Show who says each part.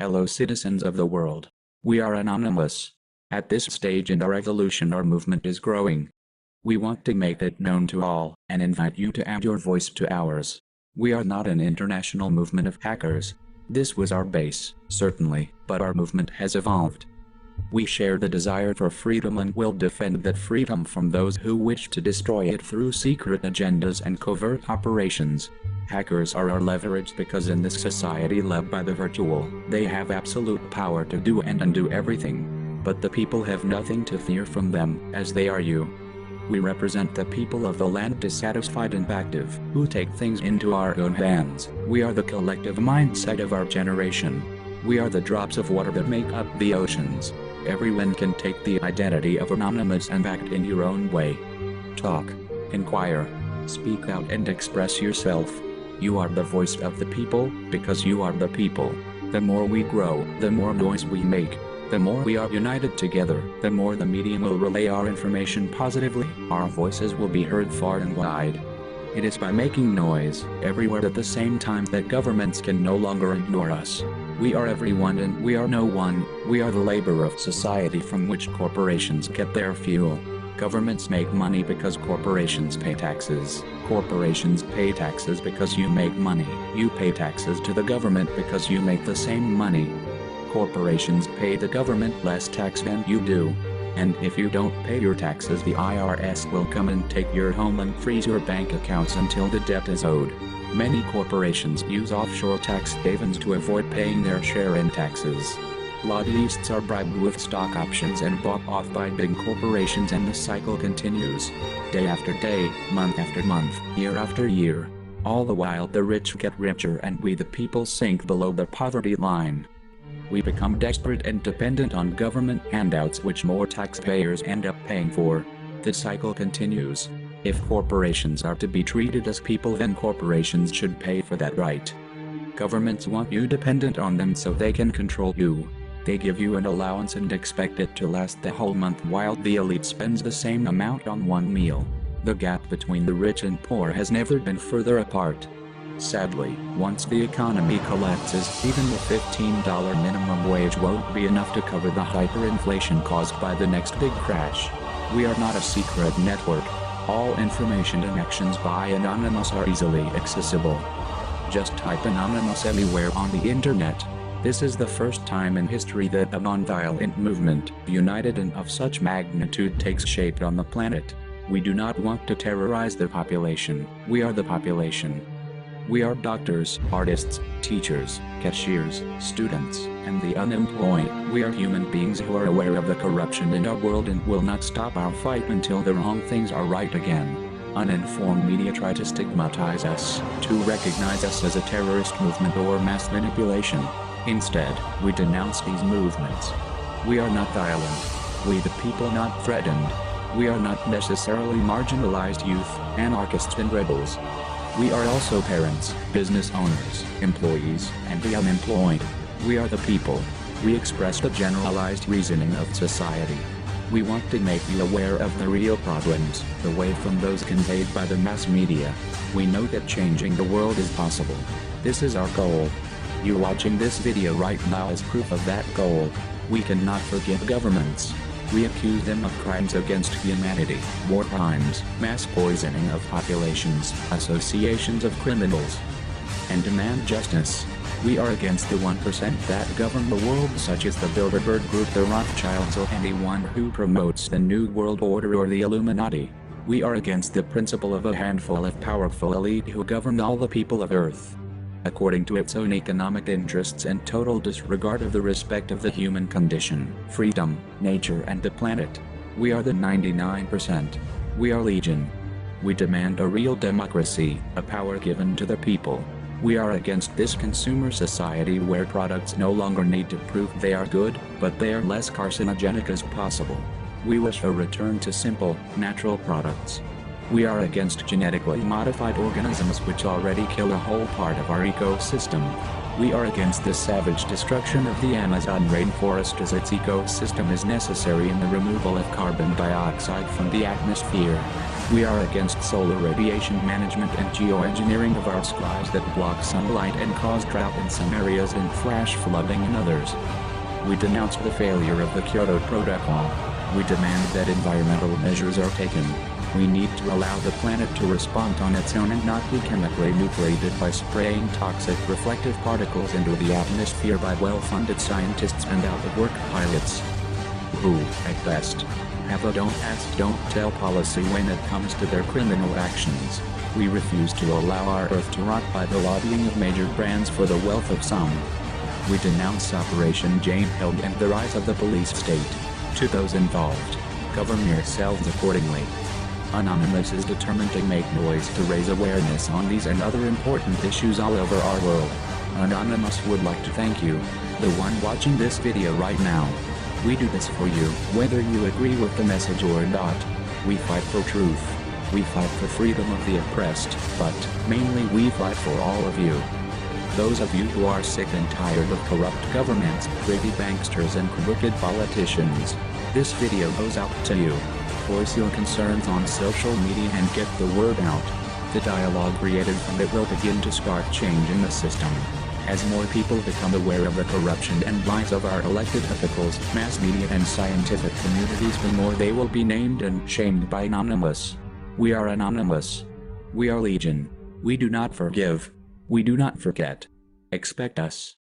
Speaker 1: Hello citizens of the world. We are anonymous. At this stage in our evolution our movement is growing. We want to make it known to all, and invite you to add your voice to ours. We are not an international movement of hackers. This was our base, certainly, but our movement has evolved. We share the desire for freedom and will defend that freedom from those who wish to destroy it through secret agendas and covert operations. Hackers are our leverage because in this society led by the virtual, they have absolute power to do and undo everything. But the people have nothing to fear from them, as they are you. We represent the people of the land dissatisfied and active, who take things into our own hands. We are the collective mindset of our generation. We are the drops of water that make up the oceans. Everyone can take the identity of anonymous and act in your own way. Talk, inquire, speak out and express yourself. You are the voice of the people, because you are the people. The more we grow, the more noise we make. The more we are united together, the more the medium will relay our information positively. Our voices will be heard far and wide. It is by making noise, everywhere at the same time, that governments can no longer ignore us. We are everyone and we are no one. We are the labor of society from which corporations get their fuel. Governments make money because corporations pay taxes. Corporations pay taxes because you make money. You pay taxes to the government because you make the same money. Corporations pay the government less tax than you do. And if you don't pay your taxes, the IRS will come and take your home and freeze your bank accounts until the debt is owed. Many corporations use offshore tax havens to avoid paying their share in taxes. Lobbyists are bribed with stock options and bought off by big corporations, and the cycle continues. Day after day, month after month, year after year. All the while the rich get richer and we the people sink below the poverty line. We become desperate and dependent on government handouts which more taxpayers end up paying for. The cycle continues. If corporations are to be treated as people, then corporations should pay for that right. Governments want you dependent on them so they can control you. They give you an allowance and expect it to last the whole month while the elite spends the same amount on one meal. The gap between the rich and poor has never been further apart. Sadly, once the economy collapses, even the $15 minimum wage won't be enough to cover the hyperinflation caused by the next big crash. We are not a secret network. All information and actions by Anonymous are easily accessible. Just type Anonymous anywhere on the internet. This is the first time in history that a non-violent movement, united and of such magnitude, takes shape on the planet. We do not want to terrorize the population. We are the population. We are doctors, artists, teachers, cashiers, students, and the unemployed. We are human beings who are aware of the corruption in our world and will not stop our fight until the wrong things are right again. Uninformed media try to stigmatize us, to recognize us as a terrorist movement or mass manipulation. Instead, we denounce these movements. We are not violent. We the people not threatened. We are not necessarily marginalized youth, anarchists and rebels. We are also parents, business owners, employees, and the unemployed. We are the people. We express the generalized reasoning of society. We want to make you aware of the real problems, away from those conveyed by the mass media. We know that changing the world is possible. This is our goal. You watching this video right now is proof of that goal. We cannot forgive governments. We accuse them of crimes against humanity, war crimes, mass poisoning of populations, associations of criminals, and demand justice. We are against the 1% that govern the world, such as the Bilderberg Group, the Rothschilds, or anyone who promotes the New World Order or the Illuminati. We are against the principle of a handful of powerful elite who govern all the people of Earth according to its own economic interests and total disregard of the respect of the human condition, freedom, nature and the planet. We are the 99%. We are Legion. We demand a real democracy, a power given to the people. We are against this consumer society where products no longer need to prove they are good, but they are less carcinogenic as possible. We wish a return to simple, natural products. We are against genetically modified organisms which already kill a whole part of our ecosystem. We are against the savage destruction of the Amazon rainforest, as its ecosystem is necessary in the removal of carbon dioxide from the atmosphere. We are against solar radiation management and geoengineering of our skies that block sunlight and cause drought in some areas and flash flooding in others. We denounce the failure of the Kyoto Protocol. We demand that environmental measures are taken. We need to allow the planet to respond on its own and not be chemically nucleated by spraying toxic reflective particles into the atmosphere by well-funded scientists and out-of-work pilots who, at best, have a don't ask don't tell policy when it comes to their criminal actions. We refuse to allow our Earth to rot by the lobbying of major brands for the wealth of some. We denounce Operation Jane Held and the rise of the police state. To those involved, govern yourselves accordingly. Anonymous is determined to make noise to raise awareness on these and other important issues all over our world. Anonymous would like to thank you, the one watching this video right now. We do this for you, whether you agree with the message or not. We fight for truth. We fight for freedom of the oppressed, but mainly we fight for all of you. Those of you who are sick and tired of corrupt governments, greedy banksters and crooked politicians, this video goes out to you. Voice your concerns on social media and get the word out. The dialogue created from it will begin to spark change in the system. As more people become aware of the corruption and lies of our elected officials, mass media and scientific communities, the more they will be named and shamed by Anonymous. We are Anonymous. We are Legion. We do not forgive. We do not forget. Expect us.